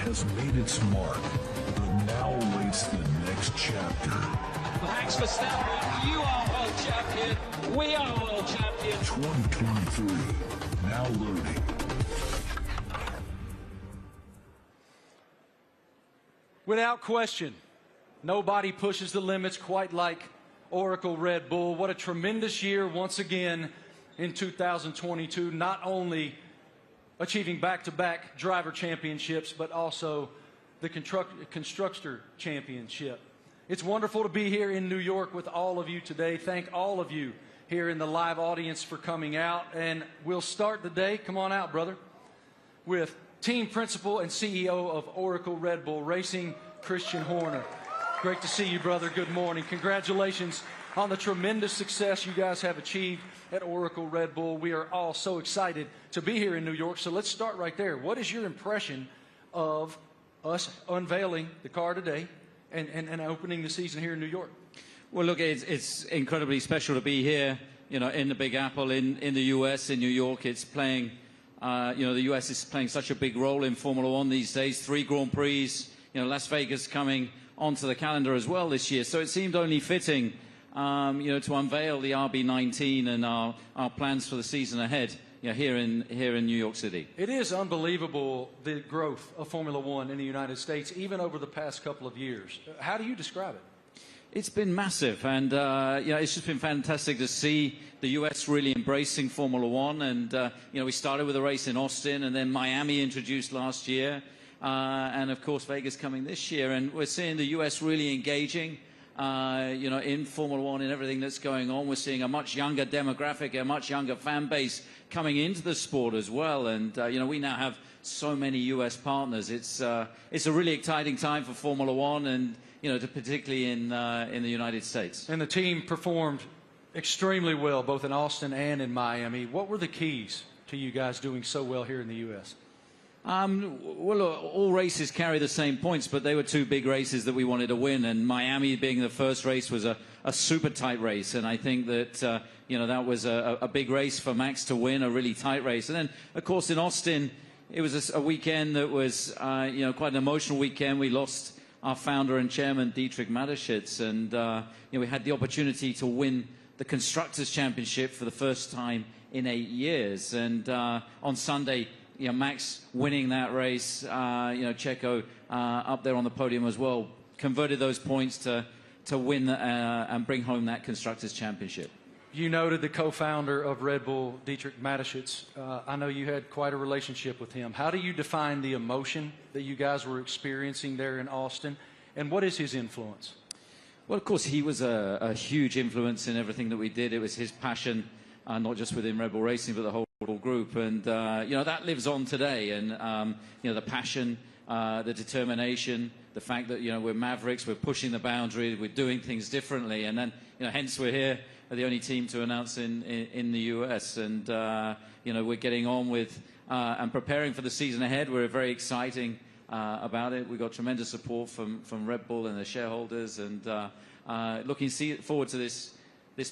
has made its mark, but now awaits the next chapter. Max Verstappen, you are world champion. We are world champion. 2023, now loading. Without question, nobody pushes the limits quite like Oracle Red Bull. What a tremendous year once again in 2022, not only achieving back-to-back driver championships, but also the Constructor Championship. It's wonderful to be here in New York with all of you today. Thank all of you here in the live audience for coming out. And we'll start the day, come on out, brother, with team principal and CEO of Oracle Red Bull Racing, Christian Horner. Great to see you, brother. Good morning. Congratulations on the tremendous success you guys have achieved at Oracle Red Bull. We are all so excited to be here in New York. So let's start right there. What is your impression of us unveiling the car today and opening the season here in New York? Well, look, it's incredibly special to be here, you know, in the Big Apple, in the US, in New York. It's playing, you know, the US is playing such a big role in Formula One these days. 3 Grand Prix, you know, Las Vegas coming onto the calendar as well this year. So it seemed only fitting, you know, to unveil the RB19 and our plans for the season ahead, you know, here in New York City. It is unbelievable, the growth of Formula One in the United States, even over the past couple of years. How do you describe it? It's been massive, and you know, it's just been fantastic to see the US really embracing Formula One. And you know, we started with a race in Austin, and then Miami introduced last year, and of course Vegas coming this year. And we're seeing the US really engaging, you know, in Formula One and everything that's going on. We're seeing a much younger demographic, a much younger fan base coming into the sport as well. And you know, we now have so many US partners. It's a really exciting time for Formula One, and you know, particularly in the United States. And the team performed extremely well, both in Austin and in Miami. What were the keys to you guys doing so well here in the U.S.? Well, all races carry the same points, but they were 2 big races that we wanted to win. And Miami being the first race was a super tight race. And I think that, you know, that was a big race for Max to win, a really tight race. And then, of course, in Austin, it was a weekend that was, you know, quite an emotional weekend. We lost our founder and chairman, Dietrich Mateschitz, and you know, we had the opportunity to win the Constructors Championship for the first time in 8 years. And on Sunday, you know, Max winning that race, you know, Checo up there on the podium as well, converted those points to win and bring home that Constructors Championship. You noted the co-founder of Red Bull, Dietrich Mateschitz. I know you had quite a relationship with him. How do you define the emotion that you guys were experiencing there in Austin, and what is his influence? Well, of course, he was a huge influence in everything that we did. It was his passion, not just within Red Bull Racing, but the whole group. And, you know, that lives on today. And, you know, the passion, the determination, the fact that, you know, we're mavericks, we're pushing the boundary, we're doing things differently. And then, you know, hence we're here, the only team to announce in the US. And, you know, we're getting on with and preparing for the season ahead. We're very exciting about it. We've got tremendous support from Red Bull and the shareholders, and looking forward to this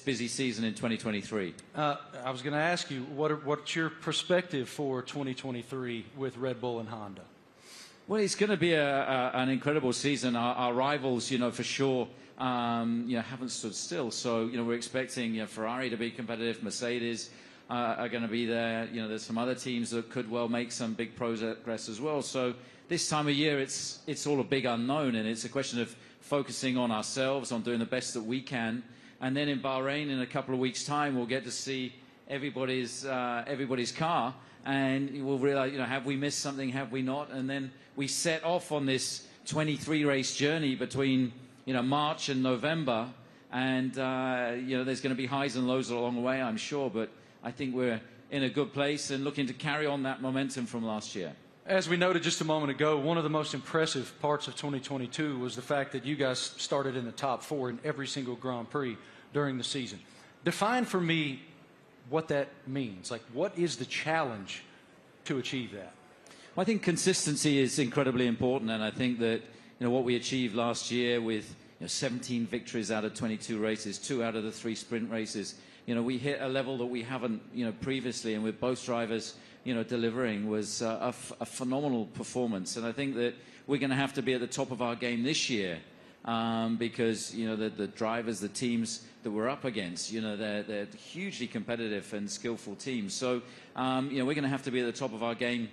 busy season in 2023. I was going to ask you, what's your perspective for 2023 with Red Bull and Honda? Well, it's going to be an incredible season. Our rivals, you know, for sure, you know, haven't stood still. So, you know, we're expecting, you know, Ferrari to be competitive. Mercedes are going to be there. You know, there's some other teams that could well make some big progress as well. So this time of year, it's all a big unknown, and it's a question of focusing on ourselves, on doing the best that we can. And then in Bahrain, in a couple of weeks' time, we'll get to see everybody's car, and we'll realize, you know, have we missed something, have we not? And then we set off on this 23-race journey between, you know, March and November, and you know, there's going to be highs and lows along the way, I'm sure, but I think we're in a good place and looking to carry on that momentum from last year. As we noted just a moment ago, one of the most impressive parts of 2022 was the fact that you guys started in the top 4 in every single Grand Prix during the season. Define for me what that means. Like, what is the challenge to achieve that? Well, I think consistency is incredibly important, and I think that, you know, what we achieved last year with, you know, 17 victories out of 22 races, 2 out of the 3 sprint races, we hit a level that we haven't, previously, and with both drivers, delivering was a phenomenal performance. And I think that we're going to have to be at the top of our game this year because, the drivers, the teams that we're up against, they're hugely competitive and skillful teams. So, we're going to have to be at the top of our game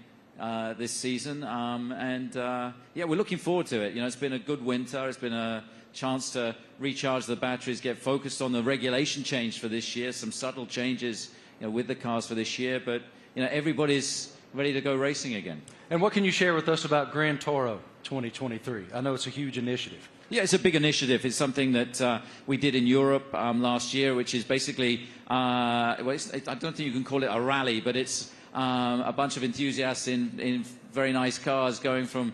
this season. We're looking forward to it. It's been a good winter. It's been a chance to recharge the batteries, get focused on the regulation change for this year, some subtle changes with the cars for this year. But, everybody's ready to go racing again. And what can you share with us about Gran Toro 2023? I know it's a huge initiative. Yeah, it's a big initiative. It's something that we did in Europe last year, which is basically, I don't think you can call it a rally, but it's a bunch of enthusiasts in very nice cars going from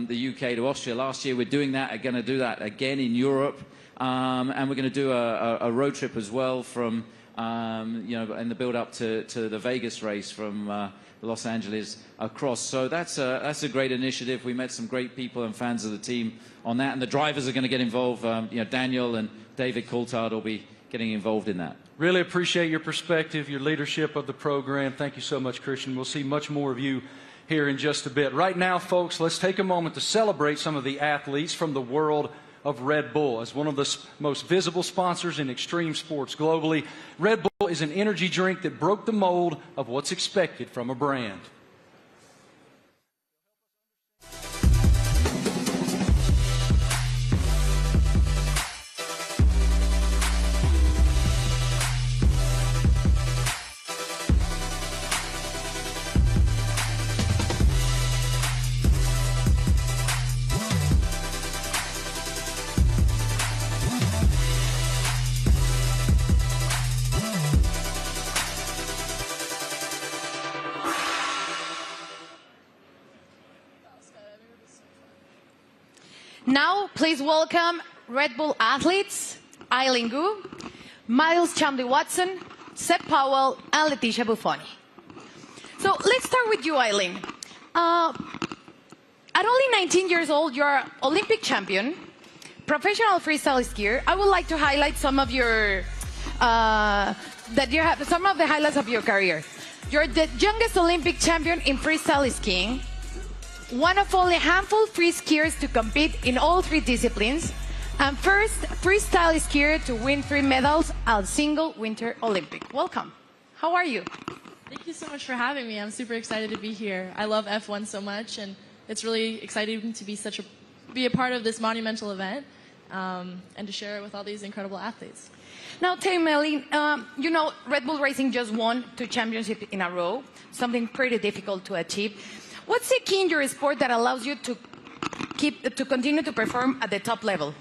the UK to Austria. Last year we're doing that, going to do that again in Europe, and we're going to do a road trip as well from, in the build-up to the Vegas race from Los Angeles across. So that's a great initiative. We met some great people and fans of the team on that, and the drivers are going to get involved. Daniel and David Coulthard will be getting involved in that. Really appreciate your perspective, your leadership of the program. Thank you so much, Christian. We'll see much more of you here in just a bit. Right now, folks, let's take a moment to celebrate some of the athletes from the world of Red Bull. As one of the most visible sponsors in extreme sports globally, Red Bull is an energy drink that broke the mold of what's expected from a brand. Now, please welcome Red Bull athletes, Eileen Gu, Miles Chamley-Watson, Seb Powell, and Leticia Buffoni. So let's start with you, Eileen. At only 19 years old, you're an Olympic champion, professional freestyle skier. I would like to highlight some of your some of the highlights of your career. You're the youngest Olympic champion in freestyle skiing, one of only a handful of free skiers to compete in all three disciplines, and first freestyle skier to win 3 medals at a single Winter Olympic. Welcome. How are you? Thank you so much for having me. I'm super excited to be here. I love F1 so much, and it's really exciting to be a part of this monumental event and to share it with all these incredible athletes. Now, tell me, Eileen, Red Bull Racing just won 2 championships in a row, something pretty difficult to achieve. What's the key in your sport that allows you to continue to perform at the top level?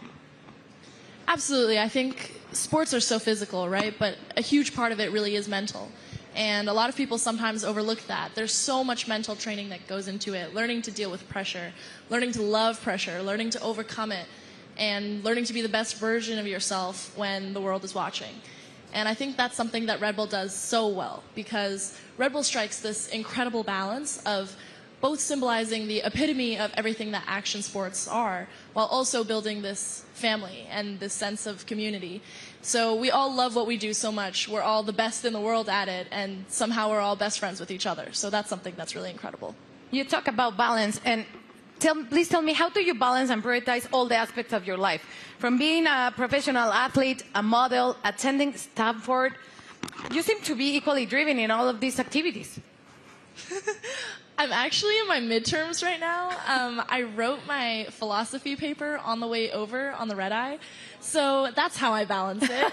Absolutely. I think sports are so physical, right? But a huge part of it really is mental. And a lot of people sometimes overlook that. There's so much mental training that goes into it, learning to deal with pressure, learning to love pressure, learning to overcome it, and learning to be the best version of yourself when the world is watching. And I think that's something that Red Bull does so well, because Red Bull strikes this incredible balance of both symbolizing the epitome of everything that action sports are, while also building this family and this sense of community. So we all love what we do so much. We're all the best in the world at it, and somehow we're all best friends with each other. So that's something that's really incredible. You talk about balance, and please tell me, how do you balance and prioritize all the aspects of your life? From being a professional athlete, a model, attending Stanford, you seem to be equally driven in all of these activities. I'm actually in my midterms right now. I wrote my philosophy paper on the way over on the red eye. So that's how I balance it.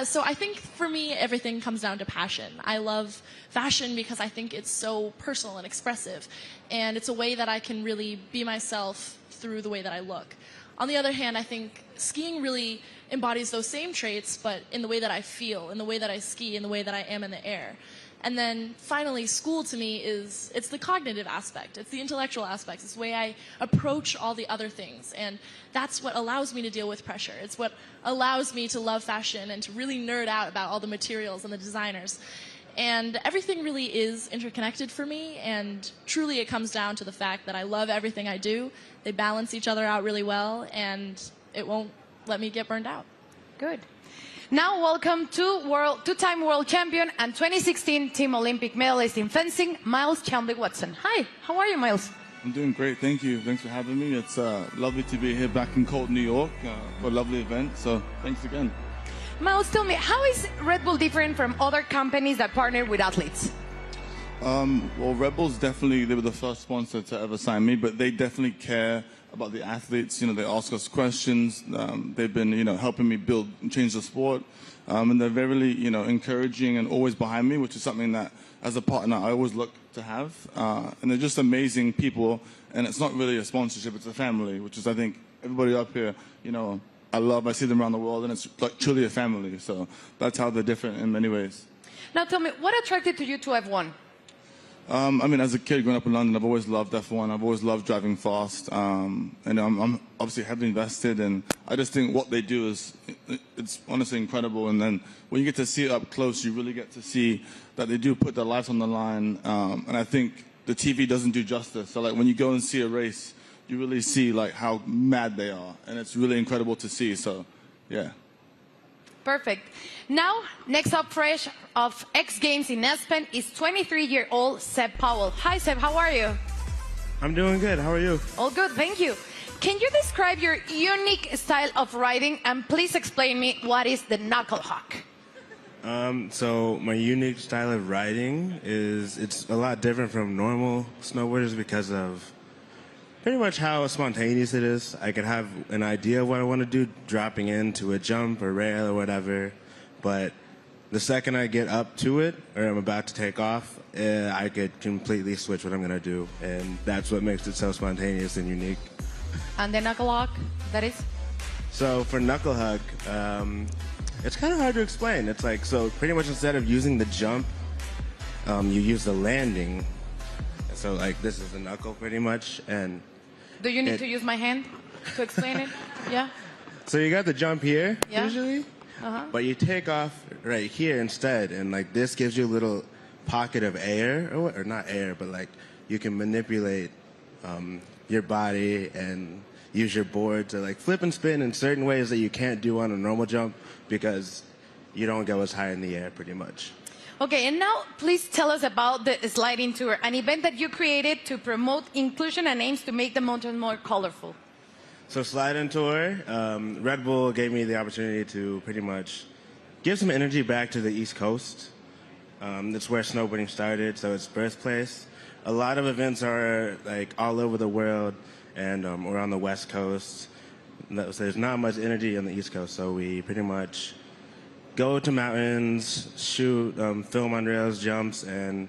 So I think for me, everything comes down to passion. I love fashion because I think it's so personal and expressive. And it's a way that I can really be myself through the way that I look. On the other hand, I think skiing really embodies those same traits, but in the way that I feel, in the way that I ski, in the way that I am in the air. And then finally, school to me it's the cognitive aspect. It's the intellectual aspects. It's the way I approach all the other things. And that's what allows me to deal with pressure. It's what allows me to love fashion and to really nerd out about all the materials and the designers. And everything really is interconnected for me. And truly it comes down to the fact that I love everything I do. They balance each other out really well. And it won't let me get burned out. Good. Now welcome two-time world champion and 2016 Team Olympic medalist in fencing, Miles Chamley-Watson. Hi, how are you, Miles? I'm doing great, thank you. Thanks for having me. It's lovely to be here back in cold New York for a lovely event, so thanks again. Miles, tell me, how is Red Bull different from other companies that partner with athletes? Well, Red Bull's definitely, they were the first sponsor to ever sign me, but they definitely care about the athletes. You know, they ask us questions. They've been, helping me build and change the sport. And they're very, encouraging and always behind me, which is something that, as a partner, I always look to have. And they're just amazing people. And it's not really a sponsorship, it's a family, which is, I think, everybody up here, I see them around the world, and it's like truly a family. So that's how they're different in many ways. Now tell me, what attracted you to F1? As a kid growing up in London, I've always loved F1. I've always loved driving fast. And I'm obviously heavily invested, and I just think what they do it's honestly incredible. And then when you get to see it up close, you really get to see that they do put their lives on the line. And I think the TV doesn't do justice. So like when you go and see a race, you really see like how mad they are. And it's really incredible to see. So, yeah. Perfect. Now, next up fresh of X Games in Aspen is 23-year-old Seb Powell. Hi, Seb. How are you? I'm doing good. How are you? All good. Thank you. Can you describe your unique style of riding, and please explain me what is the knuckle hawk? So my unique style of riding it's a lot different from normal snowboarders because of pretty much how spontaneous it is. I can have an idea of what I want to do, dropping into a jump or rail or whatever, but the second I get up to it, or I'm about to take off, I could completely switch what I'm going to do, and that's what makes it so spontaneous and unique. And the knuckle hawk, that is? So for knuckle hug, it's kind of hard to explain. It's like, so pretty much instead of using the jump, you use the landing. So like this is the knuckle pretty much, and do you need to use my hand to explain it? Yeah. So you got the jump here yeah. usually, but you take off right here instead, and like this gives you a little pocket of air, or not air, but like you can manipulate your body and use your board to like flip and spin in certain ways that you can't do on a normal jump because you don't go as high in the air pretty much. Okay, and now please tell us about the sliding tour, an event that you created to promote inclusion and aims to make the mountain more colorful. So sliding tour, Red Bull gave me the opportunity to pretty much give some energy back to the East Coast. That's where snowboarding started, so it's birthplace. A lot of events are like all over the world, and we're on the West Coast. So there's not much energy on the East Coast, so we pretty much go to mountains, shoot, film on rails, jumps, and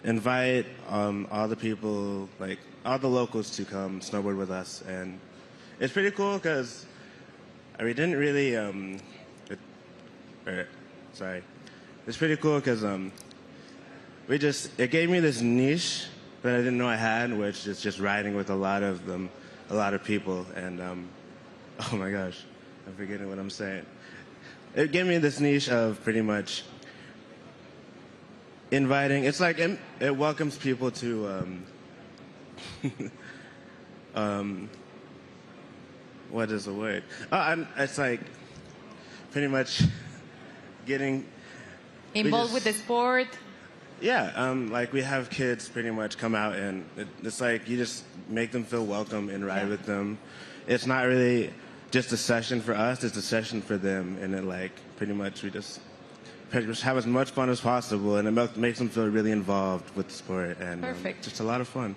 invite all the people, like all the locals, to come snowboard with us. And it's pretty cool because we didn't really. It's pretty cool because it gave me this niche that I didn't know I had, which is just riding with a lot of people. And oh my gosh, I'm forgetting what I'm saying. It gave me this niche of pretty much inviting. It's like it welcomes people to what is the word? It's like pretty much getting involved with the sport. Yeah, like we have kids pretty much come out, and it's like you just make them feel welcome and ride with them. It's not really just a session for us, it's a session for them, and it like pretty much we just have as much fun as possible, and it makes them feel really involved with the sport, and just a lot of fun.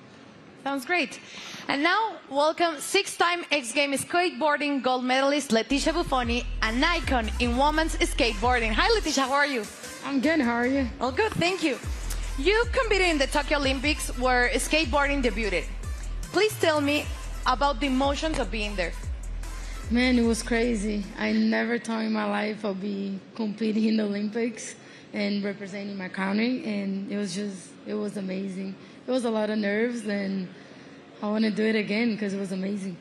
Sounds great. And now, welcome six-time X Games skateboarding gold medalist Leticia Buffoni, an icon in women's skateboarding. Hi, Leticia, how are you? I'm good, how are you? All good, thank you. You competed in the Tokyo Olympics where skateboarding debuted. Please tell me about the emotions of being there. Man, it was crazy. I never thought in my life I'd be competing in the Olympics and representing my country, and it was amazing. It was a lot of nerves, and I want to do it again because it was amazing.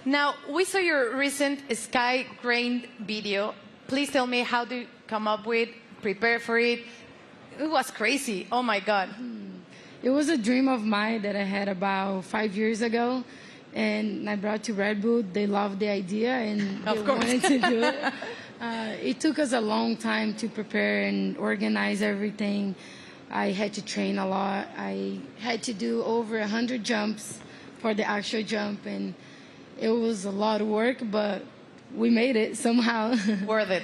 Now, we saw your recent Sky Grain video. Please tell me how to come up with, prepare for it. It was crazy. Oh, my God. It was a dream of mine that I had about 5 years ago, and I brought to Red Bull. They loved the idea, and they wanted to do it. It took us a long time to prepare and organize everything. I had to train a lot. I had to do over 100 jumps for the actual jump, and it was a lot of work, but we made it somehow. Worth it.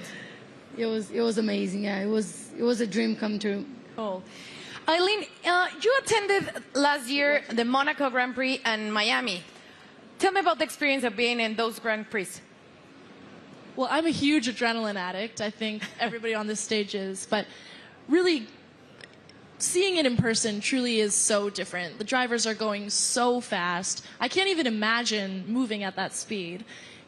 It was amazing. Yeah, it was a dream come true. Cool. Eileen, you attended last year the Monaco Grand Prix and Miami. Tell me about the experience of being in those Grand Prix. Well, I'm a huge adrenaline addict. I think everybody on this stage is. But really, seeing it in person truly is so different. The drivers are going so fast. I can't even imagine moving at that speed.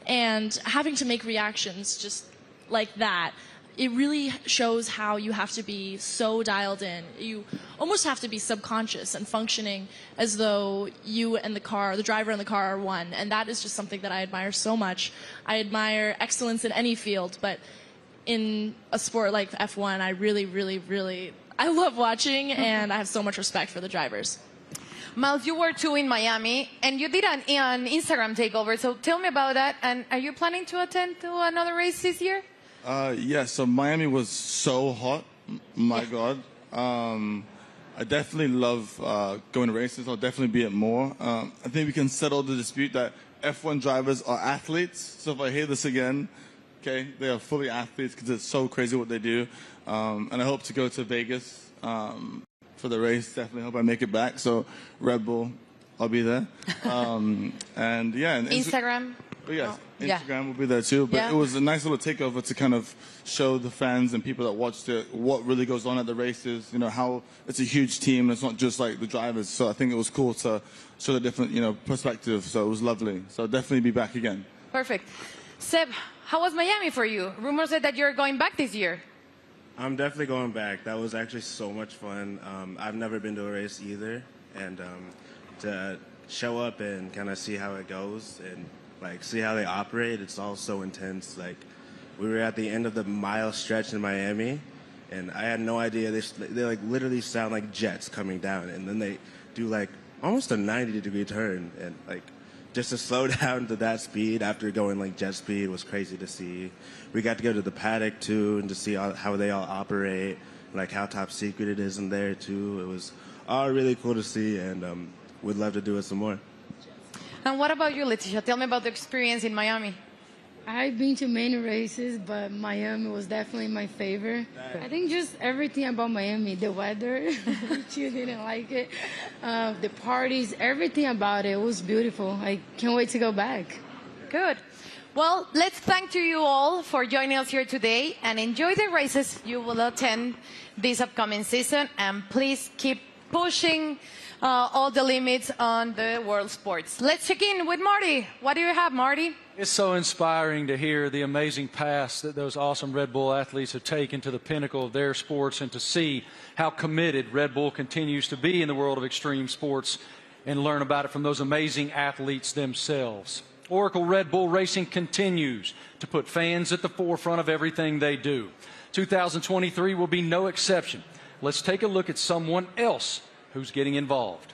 And having to make reactions just like that, it really shows how you have to be so dialed in. You almost have to be subconscious and functioning as though you and the driver and the car are one. And that is just something that I admire so much. I admire excellence in any field, but in a sport like F1, I really I love watching, and I have so much respect for the drivers. Miles, you were too in Miami, and you did an Instagram takeover. So tell me about that. And are you planning to attend to another race this year? Yeah, so Miami was so hot. My God. I definitely love going to races. I'll definitely be at more. I think we can settle the dispute that F1 drivers are athletes. So if I hear this again, okay, they are fully athletes because it's so crazy what they do. And I hope to go to Vegas for the race. Definitely hope I make it back. So Red Bull, I'll be there. And yeah. And Instagram? But yes, Instagram will be there too. But it was a nice little takeover to kind of show the fans and people that watched it what really goes on at the races. You know, how it's a huge team. And it's not just like the drivers. So I think it was cool to show the different, perspective. So it was lovely. So I'll definitely be back again. Perfect. Seb, how was Miami for you? Rumors said that you're going back this year. I'm definitely going back. That was actually so much fun. I've never been to a race either. And to show up and kind of see how it goes and see how they operate, it's all so intense. We were at the end of the mile stretch in Miami, and I had no idea. They literally sound like jets coming down, and then they do almost a 90-degree turn, and just to slow down to that speed after going jet speed was crazy to see. We got to go to the paddock too, and to see how they all operate, how top secret it is in there too. It was all really cool to see, and we'd love to do it some more. And what about you, Leticia? Tell me about the experience in Miami. I've been to many races, but Miami was definitely my favorite. I think just everything about Miami, the weather, which you didn't like it, the parties, everything about it was beautiful. I can't wait to go back. Good. Well, let's thank to you all for joining us here today, and enjoy the races you will attend this upcoming season, and please keep pushing all the limits on the world sports. Let's check in with Marty. What do you have, Marty? It's so inspiring to hear the amazing paths that those awesome Red Bull athletes have taken to the pinnacle of their sports, and to see how committed Red Bull continues to be in the world of extreme sports, and learn about it from those amazing athletes themselves. Oracle Red Bull Racing continues to put fans at the forefront of everything they do. 2023 will be no exception. Let's take a look at someone else who's getting involved.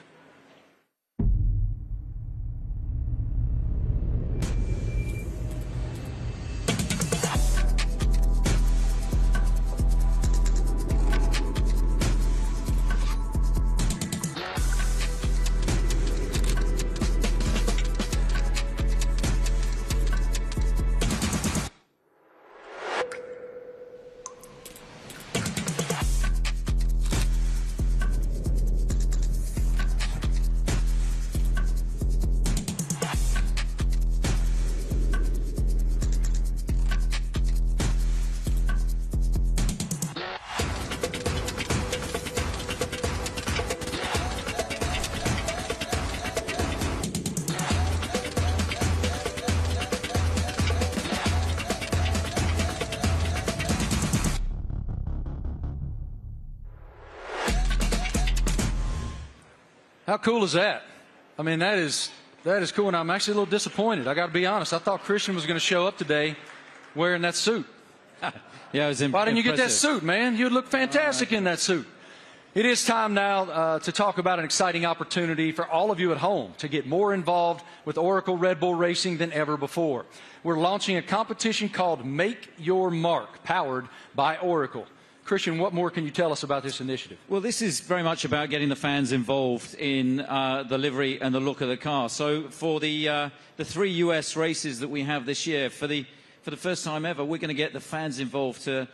How cool is that? I mean, that is cool, and I'm actually a little disappointed. I got to be honest. I thought Christian was going to show up today wearing that suit. Yeah, it was Why didn't you get that suit, man? You'd look fantastic in that suit. It is time now to talk about an exciting opportunity for all of you at home to get more involved with Oracle Red Bull Racing than ever before. We're launching a competition called Make Your Mark, powered by Oracle. Christian, what more can you tell us about this initiative? Well, this is very much about getting the fans involved in the livery and the look of the car. So for the 3 US races that we have this year, for the first time ever, we're going to get the fans involved to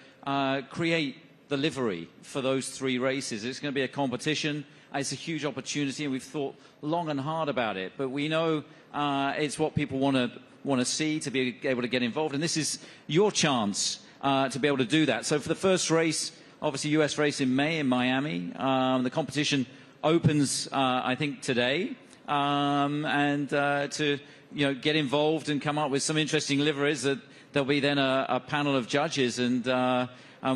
create the livery for those 3 races. It's going to be a competition. It's a huge opportunity, and we've thought long and hard about it. But we know it's what people want to see, to be able to get involved. And this is your chance to be able to do that. So for the first race, obviously US race in May in Miami, the competition opens, I think, today. And to get involved and come up with some interesting liveries, that there'll be then a panel of judges, and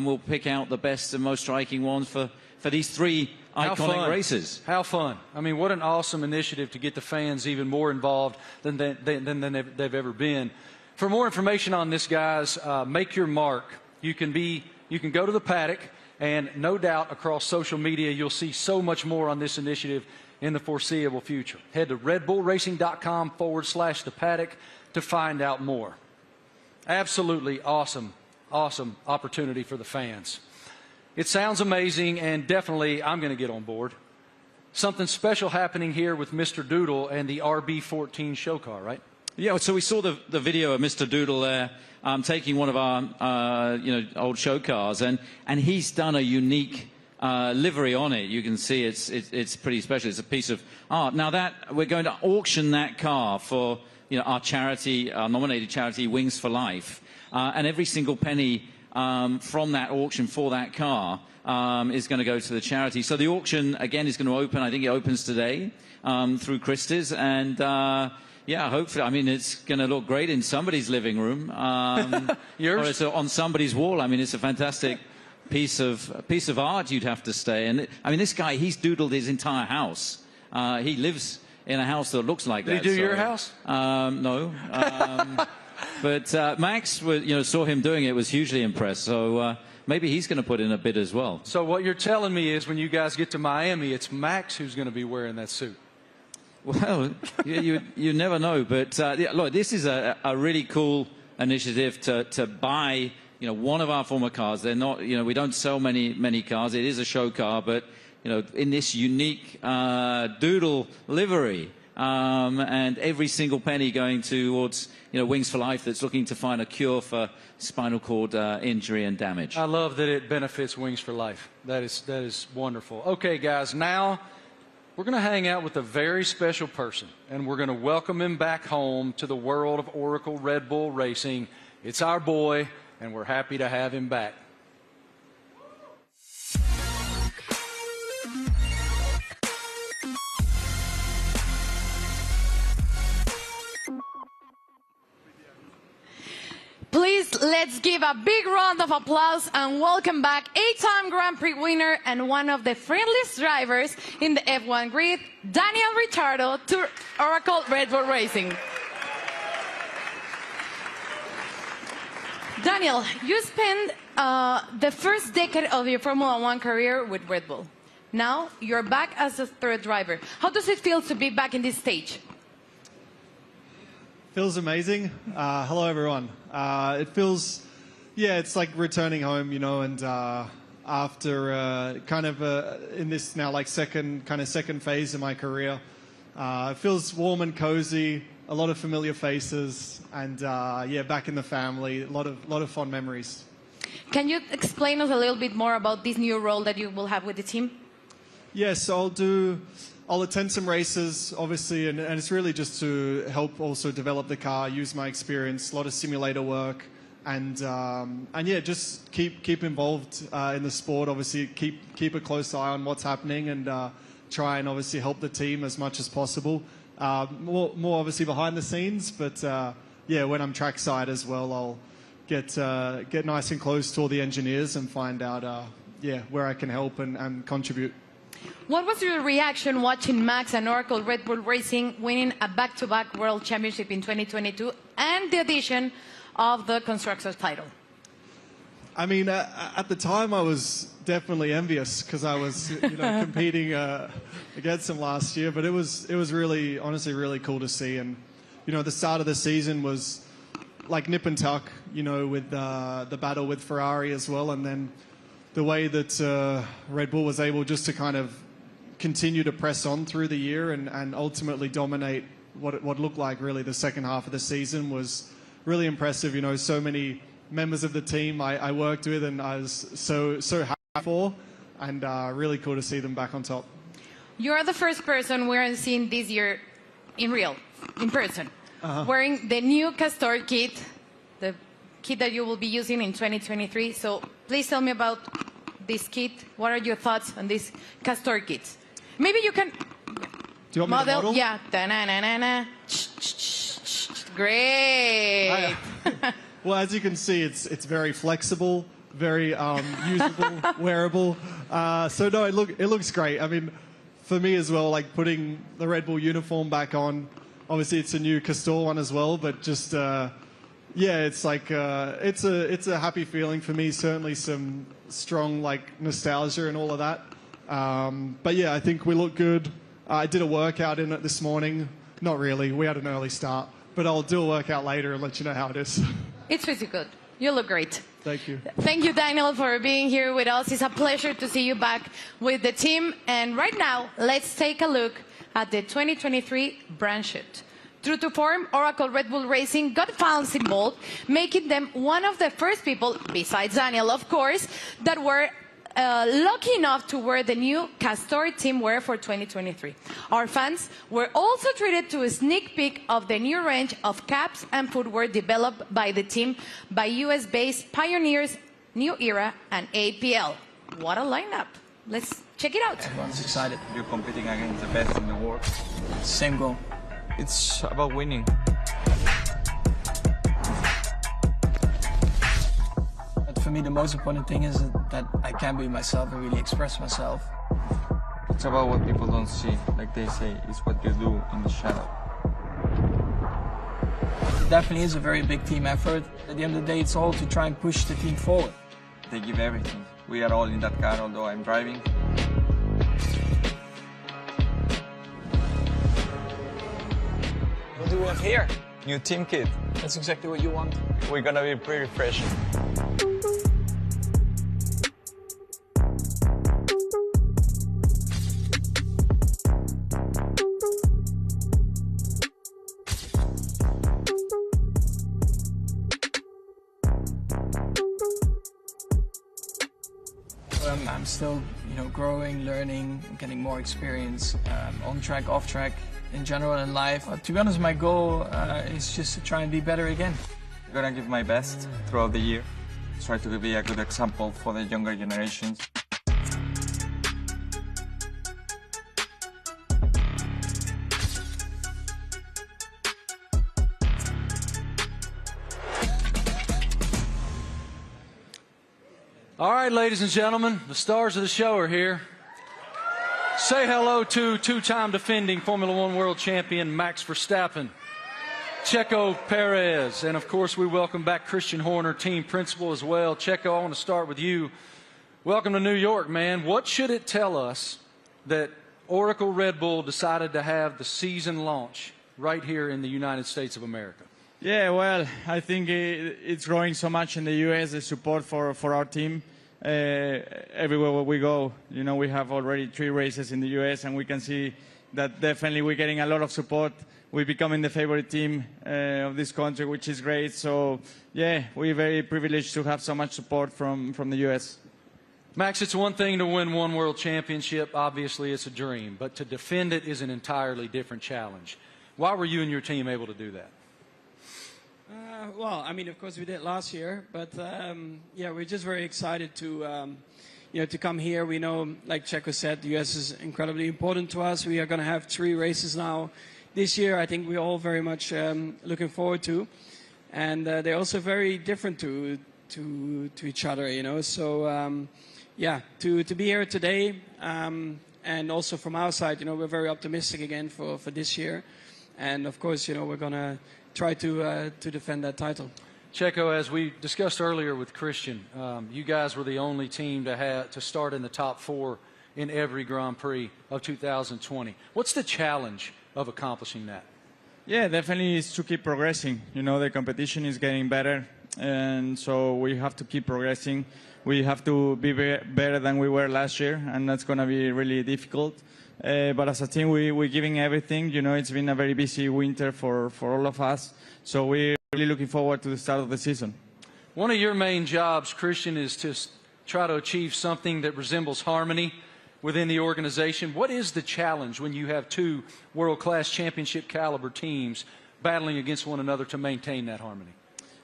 we'll pick out the best and most striking ones for these 3 iconic races. How fun. I mean, what an awesome initiative to get the fans even more involved than they've ever been. For more information on this, guys, Make Your Mark. You can go to the paddock, and no doubt across social media you'll see so much more on this initiative in the foreseeable future. Head to redbullracing.com/the paddock to find out more. Absolutely awesome opportunity for the fans. It sounds amazing, and definitely I'm going to get on board. Something special happening here with Mr. Doodle and the RB14 show car, right? Yeah, so we saw the video of Mr. Doodle there taking one of our old show cars, and he's done a unique livery on it. You can see it's pretty special. It's a piece of art. Now that we're going to auction that car for our charity, our nominated charity, Wings for Life, and every single penny from that auction for that car is going to go to the charity. So the auction again is going to open. I think it opens today through Christie's, and yeah, hopefully. I mean, it's going to look great in somebody's living room. Yours? Or it's on somebody's wall. I mean, it's a fantastic piece of art, you'd have to say. And I mean, this guy, he's doodled his entire house. He lives in a house that looks like that. Did he do your house? No. But Max, saw him doing it, was hugely impressed. So maybe he's going to put in a bid as well. So what you're telling me is, when you guys get to Miami, it's Max who's going to be wearing that suit. Well, you never know. But yeah, look, this is a really cool initiative to buy one of our former cars. They're not, we don't sell many cars. It is a show car, but in this unique doodle livery, and every single penny going towards Wings for Life, that's looking to find a cure for spinal cord injury and damage. I love that it benefits Wings for Life. That is wonderful. Okay, guys, now we're going to hang out with a very special person, and we're going to welcome him back home to the world of Oracle Red Bull Racing. It's our boy, and we're happy to have him back. Please, let's give a big round of applause and welcome back 8-time Grand Prix winner and one of the friendliest drivers in the F1 grid, Daniel Ricciardo, to Oracle Red Bull Racing. Daniel, you spent the first decade of your Formula One career with Red Bull. Now you're back as a third driver. How does it feel to be back in this stage? Feels amazing. Hello, everyone. It feels, it's like returning home, and after in this now second phase of my career, it feels warm and cozy, a lot of familiar faces, and back in the family, a lot of fond memories. Can you explain us a little bit more about this new role that you will have with the team? Yes, I'll attend some races, obviously, and it's really just to help also develop the car, use my experience, a lot of simulator work, and just keep involved in the sport. Obviously, keep a close eye on what's happening, and try and obviously help the team as much as possible. More obviously behind the scenes, but when I'm trackside as well, I'll get nice and close to all the engineers and find out where I can help and contribute. What was your reaction watching Max and Oracle Red Bull Racing winning a back-to-back World Championship in 2022 and the addition of the Constructors title? I mean, at the time I was definitely envious because I was, competing against him last year. But it was really, honestly, really cool to see. And, the start of the season was like nip and tuck, with the battle with Ferrari as well. And then the way that Red Bull was able just to kind of continue to press on through the year and ultimately dominate what looked like really the second half of the season was really impressive. So many members of the team I worked with and I was so happy for, and really cool to see them back on top. You are the first person we're seeing this year in person, wearing the new Castore kit, the kit that you will be using in 2023. So please tell me about this kit. What are your thoughts on this Castore kit? Maybe you can... Do you want me to model? Yeah. Da-na-na-na-na. Great. Well, as you can see, it's very flexible, very usable, wearable. So no, it looks great. I mean, for me as well, like putting the Red Bull uniform back on. Obviously, it's a new Castore one as well, but just it's like it's a happy feeling for me. Certainly, some strong like nostalgia and all of that. But yeah, I think we look good. I did a workout in it this morning. Not really. We had an early start. But I'll do a workout later and let you know how it is. It's pretty good. You look great. Thank you. Thank you, Daniel, for being here with us. It's a pleasure to see you back with the team. And right now, let's take a look at the 2023 brand shift. True to form, Oracle Red Bull Racing got fans involved, making them one of the first people, besides Daniel, of course, that were lucky enough to wear the new Castore team wear for 2023. Our fans were also treated to a sneak peek of the new range of caps and footwear developed by the team by US-based Pioneers, New Era, and APL. What a lineup. Let's check it out. Everyone's excited. You're competing against the best in the world. Same goal. It's about winning. For me, the most important thing is that I can be myself and really express myself. It's about what people don't see. Like they say, it's what you do in the shadow. It definitely is a very big team effort. At the end of the day, it's all to try and push the team forward. They give everything. We are all in that car, although I'm driving. What do we have here? New team kit. That's exactly what you want. We're gonna be pretty fresh. I'm still, growing, learning, getting more experience on track, off track, in general in life. To be honest, my goal is just to try and be better again. I'm gonna give my best throughout the year. Try to be a good example for the younger generations. All right, ladies and gentlemen, the stars of the show are here. Say hello to two-time defending Formula One world champion Max Verstappen, Checo Perez, and of course we welcome back Christian Horner, team principal as well. Checo, I want to start with you. Welcome to New York, man. What should it tell us that Oracle Red Bull decided to have the season launch right here in the United States of America? Yeah, well, I think it's growing so much in the U.S., the support for our team. Everywhere where we go, we have already 3 races in the U.S., and we can see that definitely we're getting a lot of support. We're becoming the favorite team of this country, which is great. So, yeah, we're very privileged to have so much support from the U.S. Max, it's one thing to win one world championship. Obviously, it's a dream. But to defend it is an entirely different challenge. Why were you and your team able to do that? Well, I mean, of course we did last year, but yeah, we're just very excited to, to come here. We know, like Checo said, the US is incredibly important to us. We are going to have 3 races now this year. I think we're all very much looking forward to, and they're also very different to each other, So, yeah, to be here today, and also from our side, we're very optimistic again for this year, and of course, we're going to try to defend that title. Checo, as we discussed earlier with Christian, you guys were the only team to start in the top 4 in every Grand Prix of 2020. What's the challenge of accomplishing that? Yeah, definitely is to keep progressing. You know, the competition is getting better, and so we have to keep progressing. We have to be better than we were last year, and that's going to be really difficult. But as a team, we're giving everything. You know, it's been a very busy winter for all of us, so we're really looking forward to the start of the season. One of your main jobs, Christian, is to try to achieve something that resembles harmony within the organization. What is the challenge when you have 2 world-class championship caliber teams battling against one another to maintain that harmony?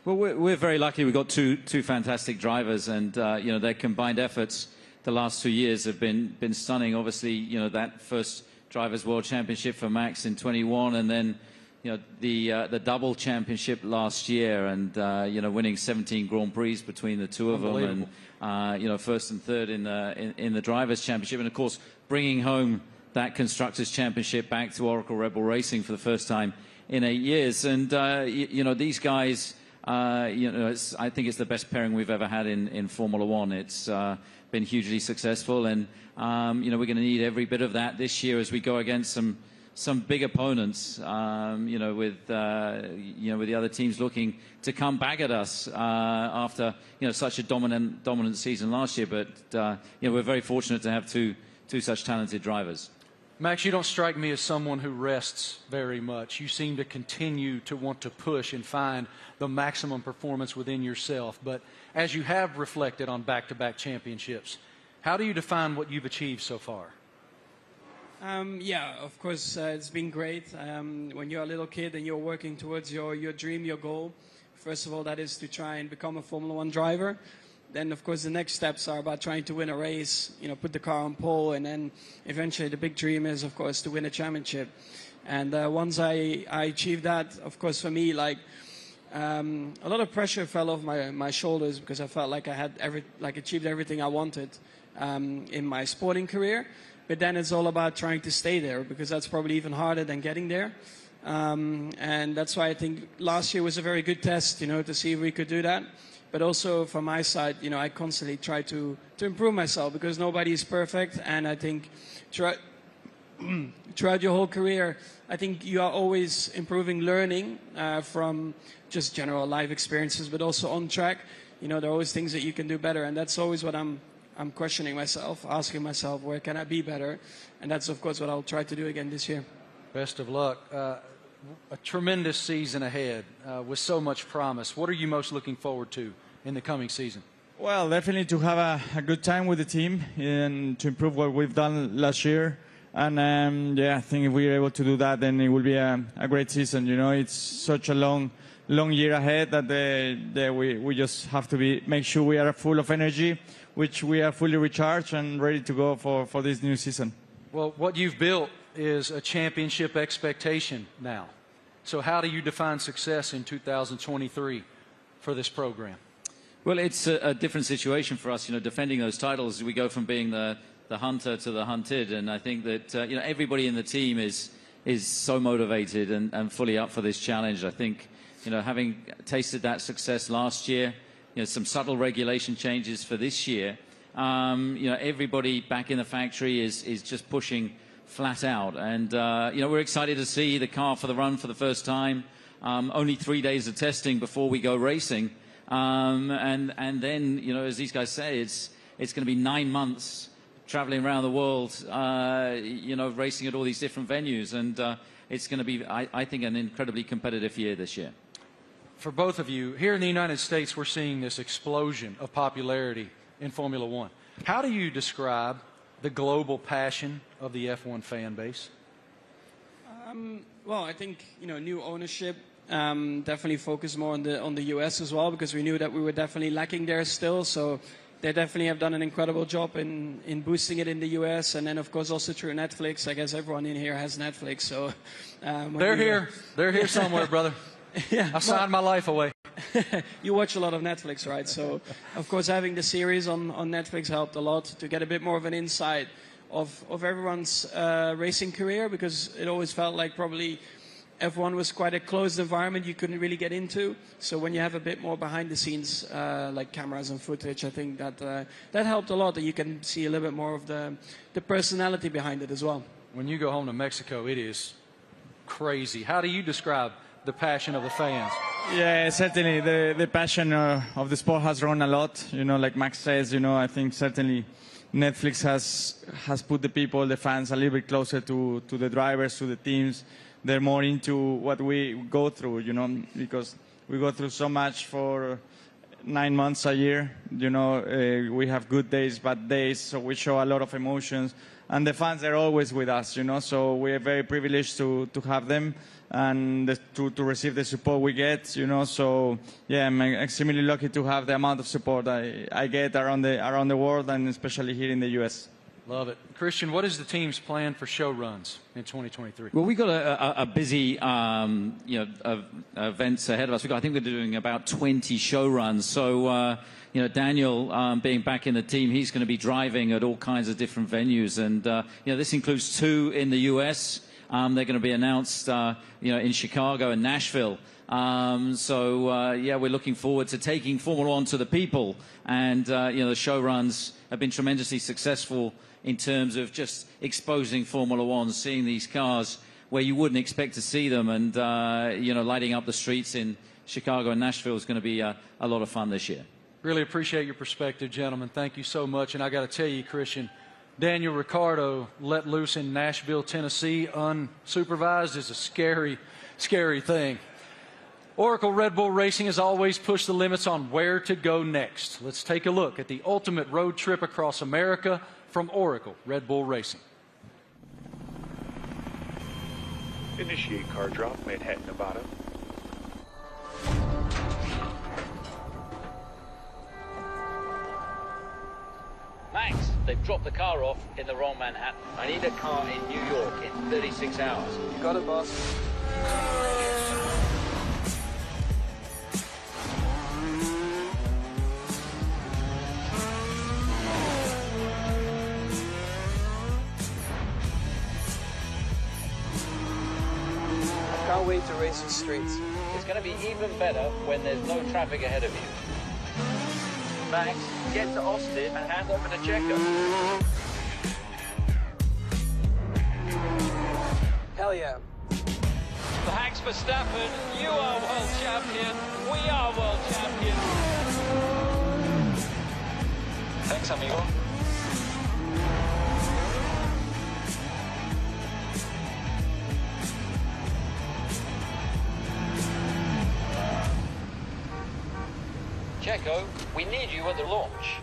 Well, we're very lucky. We've got two fantastic drivers, and you know, their combined efforts the last 2 years have been stunning. Obviously, you know, that first Drivers' World Championship for Max in 21, and then you know, the double championship last year, and you know, winning 17 Grand Prix between the two of them, and you know, first and third in the Drivers' Championship, and of course bringing home that Constructors Championship back to Oracle Red Bull Racing for the first time in 8 years. And you know, these guys, you know, I think it's the best pairing we've ever had in Formula One. It's been hugely successful, and you know, we're going to need every bit of that this year as we go against some big opponents, you know, with the other teams looking to come back at us after, you know, such a dominant season last year. But you know, we're very fortunate to have two such talented drivers. Max, you don't strike me as someone who rests very much. You seem to continue to want to push and find the maximum performance within yourself. But as you have reflected on back-to-back championships, how do you define what you've achieved so far? Yeah, of course, it's been great. When you're a little kid and you're working towards your dream, your goal, first of all, that is to try and become a Formula One driver. Then, of course, the next steps are about trying to win a race, you know, put the car on pole, and then eventually the big dream is, of course, to win a championship. And once I achieved that, of course, for me, like, a lot of pressure fell off my shoulders, because I felt like I had achieved everything I wanted in my sporting career. But then it's all about trying to stay there, because that's probably even harder than getting there. And that's why I think last year was a very good test, you know, to see if we could do that. But also from my side, you know, I constantly try to improve myself, because nobody is perfect. And I think throughout your whole career, I think you are always improving, learning from just general life experiences, but also on track. You know, there are always things that you can do better. And that's always what I'm questioning myself, asking myself, where can I be better? And that's, of course, what I'll try to do again this year. Best of luck. A tremendous season ahead with so much promise. What are you most looking forward to in the coming season? Well, definitely to have a good time with the team and to improve what we've done last year. And yeah, I think if we're able to do that, then it will be a great season. You know, it's such a long year ahead that we just have to make sure we are full of energy, which we are fully recharged and ready to go for this new season. Well, what you've built is a championship expectation now. So how do you define success in 2023 for this program? Well, it's a different situation for us. You know, defending those titles, we go from being the hunter to the hunted, and I think that you know, everybody in the team is so motivated and fully up for this challenge. I think, you know, having tasted that success last year, you know, some subtle regulation changes for this year, you know, everybody back in the factory is just pushing flat out, and you know, we're excited to see the car for the run for the first time. Only 3 days of testing before we go racing, and then, you know, as these guys say, it's going to be 9 months traveling around the world, you know, racing at all these different venues, and it's going to be, I think, an incredibly competitive year this year. For both of you, here in the United States, we're seeing this explosion of popularity in Formula One. How do you describe the global passion of the F1 fan base? Well, I think, you know, new ownership definitely focused more on the US as well, because we knew that we were definitely lacking there still. So they definitely have done an incredible job in boosting it in the US, and then of course also through Netflix. I guess everyone in here has Netflix, so they're here somewhere, brother. Yeah, I signed my life away. You watch a lot of Netflix, right? So, of course, having the series on Netflix helped a lot to get a bit more of an insight of everyone's racing career, because it always felt like probably F1 was quite a closed environment you couldn't really get into. So when you have a bit more behind the scenes, like cameras and footage, I think that that helped a lot, that you can see a little bit more of the personality behind it as well. When you go home to Mexico, it is crazy. How do you describe the passion of the fans? Yeah, certainly the passion of the sport has grown a lot. You know, like Max says, you know, I think certainly Netflix has put the people, the fans, a little bit closer to the drivers, to the teams. They're more into what we go through, you know, because we go through so much for 9 months a year. You know, we have good days, bad days, so we show a lot of emotions. And the fans are always with us, you know, so we're very privileged to have them and to receive the support we get, you know. So, yeah, I'm extremely lucky to have the amount of support I get around the world and especially here in the U.S. Love it. Christian, what is the team's plan for show runs in 2023? Well, we've got a busy events ahead of us. I think we're doing about 20 show runs. So, you know, Daniel being back in the team, he's going to be driving at all kinds of different venues. And, you know, this includes 2 in the U.S. They're going to be announced, you know, in Chicago and Nashville. Yeah, we're looking forward to taking Formula One to the people. And, you know, the show runs have been tremendously successful in terms of just exposing Formula One, seeing these cars where you wouldn't expect to see them, and you know, lighting up the streets in Chicago and Nashville is going to be a lot of fun this year. Really appreciate your perspective, gentlemen. Thank you so much. And I got to tell you, Christian, Daniel Ricciardo let loose in Nashville, Tennessee, unsupervised is a scary, scary thing. Oracle Red Bull Racing has always pushed the limits on where to go next. Let's take a look at the ultimate road trip across America from Oracle Red Bull Racing. Initiate car drop, Manhattan, Nevada. Max, they've dropped the car off in the wrong Manhattan. I need a car in New York in 36 hours. You got it, boss. Can't wait to race the streets. It's going to be even better when there's no traffic ahead of you. Max, get to Austin and hand over to Checo. Hell yeah. Thanks, Verstappen. You are world champion. We are world champion. Thanks, amigo. Checo, we need you at the launch.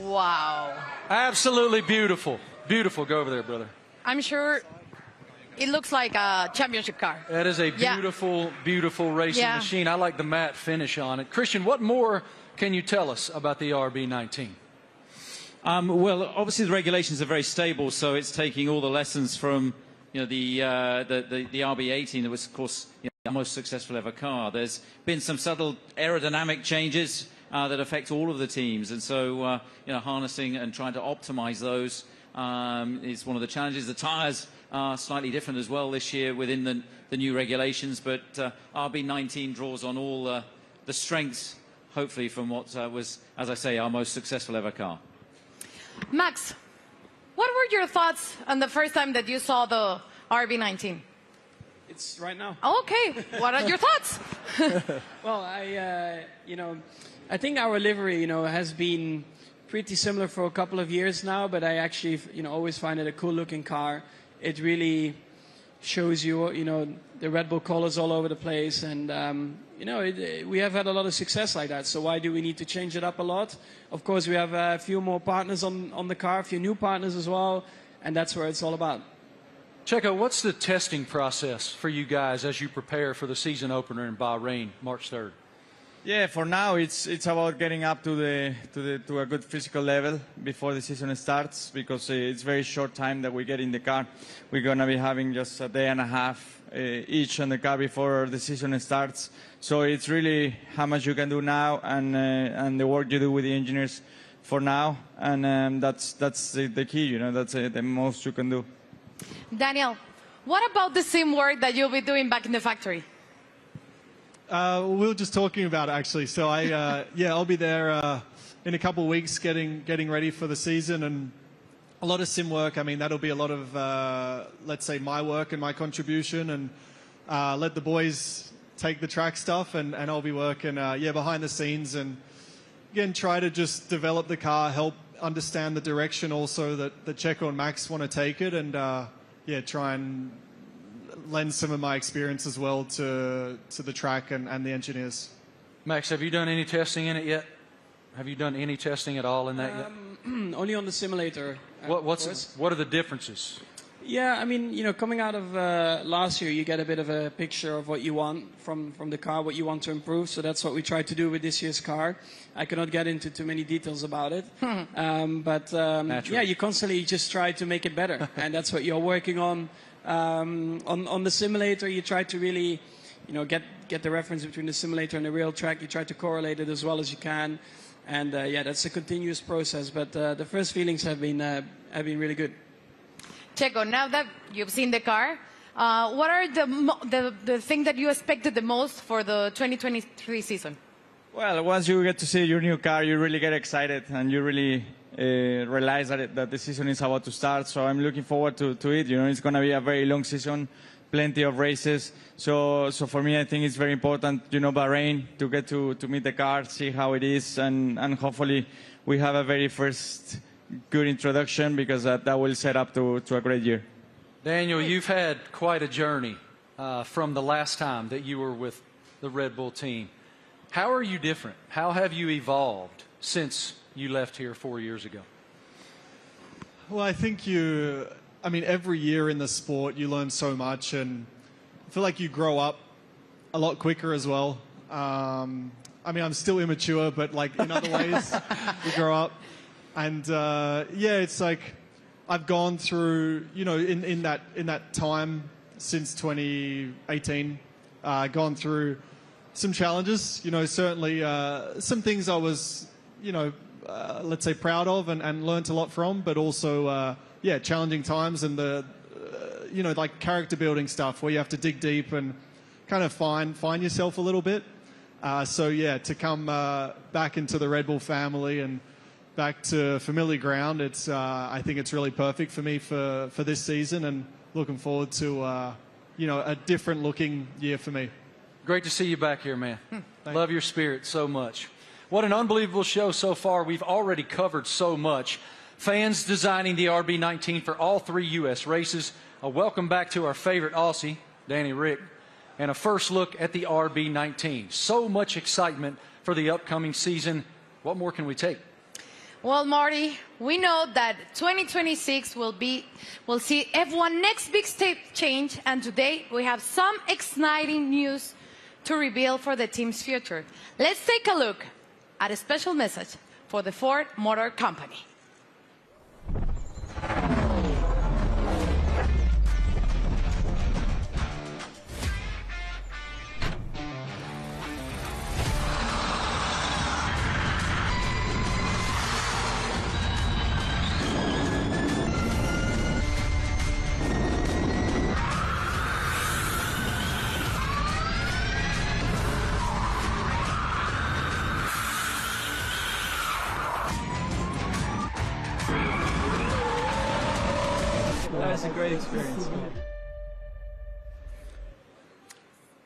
Wow. Absolutely beautiful. Beautiful. Go over there, brother. I'm sure it looks like a championship car. That is a beautiful, beautiful racing machine. I like the matte finish on it. Christian, what more can you tell us about the RB19? Well, obviously the regulations are very stable, so it's taking all the lessons from the RB18 that was, of course, the most successful ever car. There's been some subtle aerodynamic changes that affect all of the teams, and so harnessing and trying to optimize those is one of the challenges. The tires are slightly different as well this year within the new regulations, but RB19 draws on all the strengths, hopefully, from what was, as I say, our most successful ever car. Max, what were your thoughts on the first time that you saw the RB19? It's right now. Okay, what are your thoughts? Well, I think our livery, has been pretty similar for a couple of years now, but I actually, always find it a cool-looking car. It really shows you, the Red Bull colors all over the place, and we have had a lot of success like that. So why do we need to change it up a lot? Of course, we have a few more partners on the car, a few new partners as well, and that's where it's all about. Checo, what's the testing process for you guys as you prepare for the season opener in Bahrain, March 3rd? Yeah, for now it's about getting up to a good physical level before the season starts, because it's very short time that we get in the car. We're gonna be having just a day and a half each on the car before the season starts. So it's really how much you can do now and the work you do with the engineers for now, and that's the key. That's the most you can do. Daniel, what about the sim work that you'll be doing back in the factory? We were just talking about it, actually. So I'll be there in a couple of weeks getting ready for the season, and a lot of sim work. I mean, that'll be a lot of, let's say, my work and my contribution, and let the boys take the track stuff, and I'll be working, behind the scenes, and again, try to just develop the car, help understand the direction also that Checo and Max want to take it, and try and lend some of my experience as well to the track and the engineers. Max, have you done any testing in it yet? Have you done any testing at all in that yet? Only on the simulator. What are the differences? Yeah, I mean, coming out of last year, you get a bit of a picture of what you want from the car, what you want to improve. So that's what we tried to do with this year's car. I cannot get into too many details about it. But you constantly just try to make it better. And that's what you're working on. On the simulator, you try to really, get the reference between the simulator and the real track. You try to correlate it as well as you can. And that's a continuous process. But the first feelings have been really good. Checo, now that you've seen the car, what are the thing that you expected the most for the 2023 season? Well, once you get to see your new car, you really get excited, and you really realize that the season is about to start. So I'm looking forward to it. It's going to be a very long season, plenty of races. So for me, I think it's very important, Bahrain, to get to meet the car, see how it is, and hopefully we have a very first good introduction, because that will set up to a great year. Daniel, you've had quite a journey from the last time that you were with the Red Bull team. How are you different? How have you evolved since you left here 4 years ago? Well, I think every year in the sport you learn so much, and I feel like you grow up a lot quicker as well. I'm still immature, but in other ways you grow up. And it's like I've gone through, in that time since 2018, gone through some challenges. Certainly some things I was, let's say proud of and learnt a lot from, but also challenging times, and the like character building stuff where you have to dig deep and kind of find yourself a little bit. To come back into the Red Bull family and back to familiar ground, I think it's really perfect for me for this season, and looking forward to a different looking year for me. Great to see you back here, man. Love your spirit so much. What an unbelievable show so far. We've already covered so much. Fans designing the RB19 for all 3 U.S. races. A welcome back to our favorite Aussie, Danny Rick, and a first look at the RB19. So much excitement for the upcoming season. What more can we take? Well, Marty, we know that 2026 will see F1 next big step change, and today we have some exciting news to reveal for the team's future. Let's take a look at a special message for the Ford Motor Company. it's a great experience.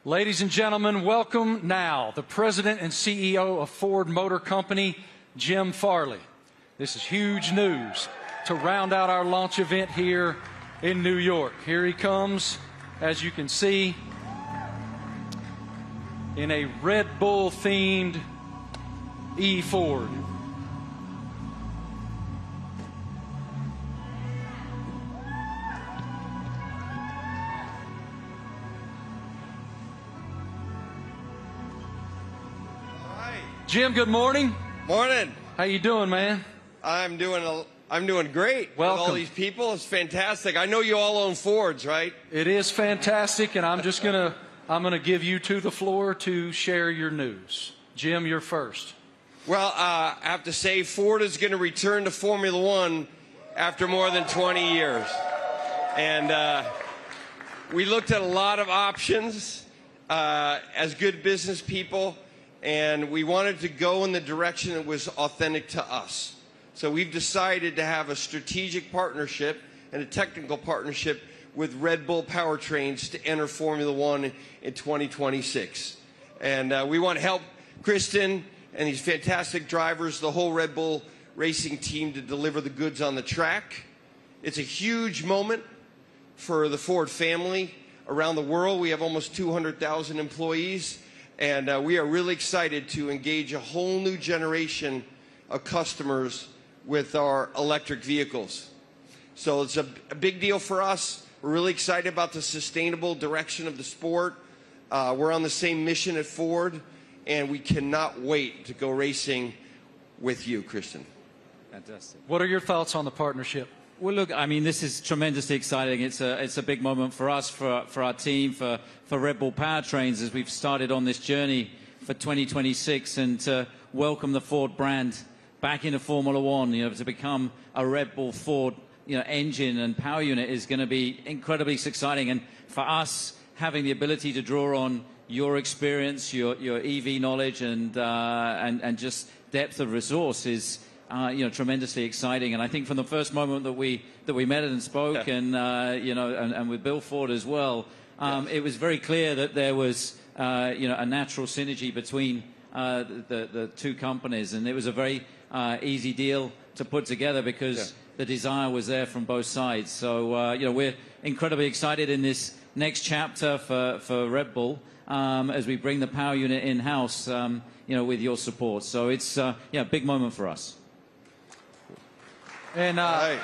Ladies and gentlemen, welcome now the President and CEO of Ford Motor Company, Jim Farley. This is huge news to round out our launch event here in New York. Here he comes, as you can see, in a Red Bull-themed E-Ford. Jim, good morning. Morning. How you doing, man? I'm doing great. Welcome. With all these people, it's fantastic. I know you all own Fords, right? It is fantastic, and I'm gonna give you the floor to share your news. Jim, you're first. Well, I have to say Ford is going to return to Formula One after more than 20 years. And we looked at a lot of options as good business people, and we wanted to go in the direction that was authentic to us. So we've decided to have a strategic partnership and a technical partnership with Red Bull Powertrains to enter Formula One in 2026. And we want to help Kristen and these fantastic drivers, the whole Red Bull racing team, to deliver the goods on the track. It's a huge moment for the Ford family around the world. We have almost 200,000 employees, and we are really excited to engage a whole new generation of customers with our electric vehicles. So it's a big deal for us. We're really excited about the sustainable direction of the sport. We're on the same mission at Ford, and we cannot wait to go racing with you, Kristen. Fantastic. What are your thoughts on the partnership? Well, look, I mean, this is tremendously exciting. It's a big moment for us, for our team, for Red Bull Powertrains as we've started on this journey for 2026 and to welcome the Ford brand back into Formula One. You know, to become a Red Bull Ford, engine and power unit is going to be incredibly exciting. And for us, having the ability to draw on your experience, your EV knowledge, and just depth of resource is tremendously exciting. And I think from the first moment that we met and spoke, and with Bill Ford as well, it was very clear that there was a natural synergy between the two companies, and it was a very easy deal to put together because the desire was there from both sides. So we're incredibly excited in this next chapter for Red Bull as we bring the power unit in-house, with your support. So it's a big moment for us. And I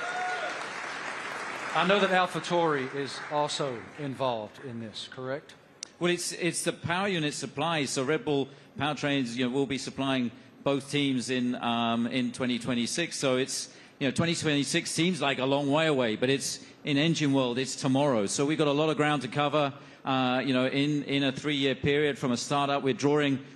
know that AlphaTauri is also involved in this, correct? Well, it's the power unit supply. So Red Bull Powertrains, will be supplying both teams in 2026. So it's 2026 seems like a long way away, but it's in engine world. It's tomorrow. So we've got a lot of ground to cover. In a 3-year period from a startup, we've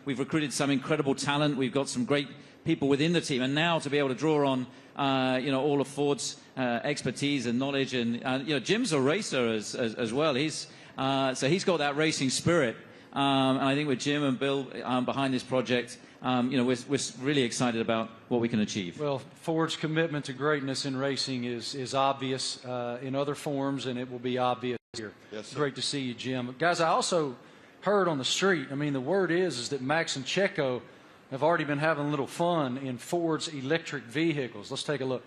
recruited some incredible talent. We've got some great people within the team, and now to be able to draw on all of Ford's expertise and knowledge, and Jim's a racer as well. He's got that racing spirit, and I think with Jim and Bill behind this project, we're really excited about what we can achieve. Well, Ford's commitment to greatness in racing is obvious in other forms, and it will be obvious here. Yes, sir. Great to see you, Jim. Guys, I also heard on the street, the word is that Max and Checo have already been having a little fun in Ford's electric vehicles. Let's take a look.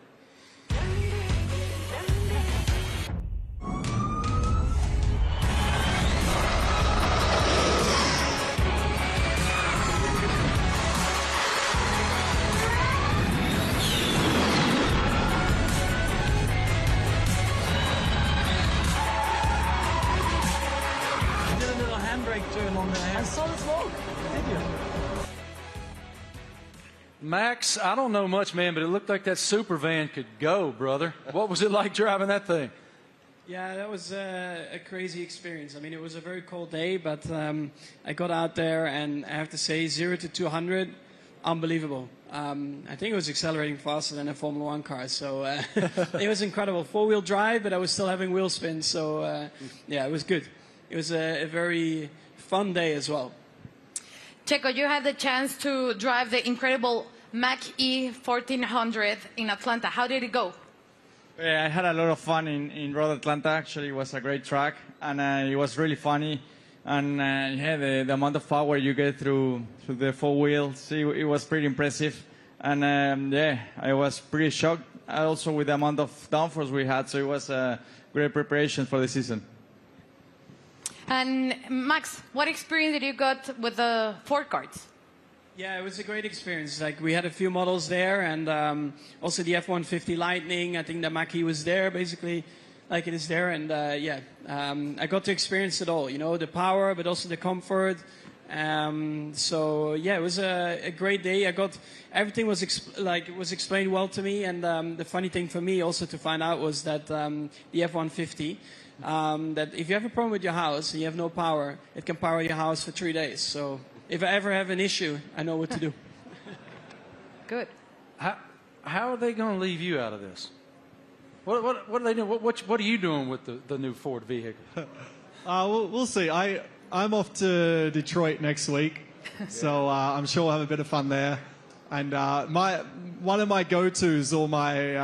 Max, I don't know much, man, but it looked like that super van could go, brother. What was it like driving that thing? Yeah, that was a crazy experience. It was a very cold day, but I got out there, and I have to say, 0 to 200, unbelievable. I think it was accelerating faster than a Formula One car, so it was incredible. 4-wheel drive, but I was still having wheel spin, so it was good. It was a very fun day as well. Checo, you had the chance to drive the incredible Mach-E 1400 in Atlanta. How did it go? I had a lot of fun in Road Atlanta. Actually, it was a great track, and it was really funny. And yeah, the amount of power you get through the four wheels, it was pretty impressive. And yeah, I was pretty shocked also with the amount of downforce we had. So it was a great preparation for the season. And Max, what experience did you got with the Ford cards? Yeah, it was a great experience. Like, we had a few models there, and also the F-150 Lightning. I think the Mach-E was there, basically, like it is there. And yeah, I got to experience it all. You know, the power, but also the comfort. So yeah, it was a great day. Everything was explained well to me. And the funny thing for me also to find out was that the F-150. That if you have a problem with your house and you have no power, it can power your house for 3 days. So if I ever have an issue, I know what to do. Good. How are they going to leave you out of this? What are they doing? What are you doing with the new Ford vehicle? We'll see. I'm off to Detroit next week, so I'm sure we'll have a bit of fun there. And one of my go-tos, or my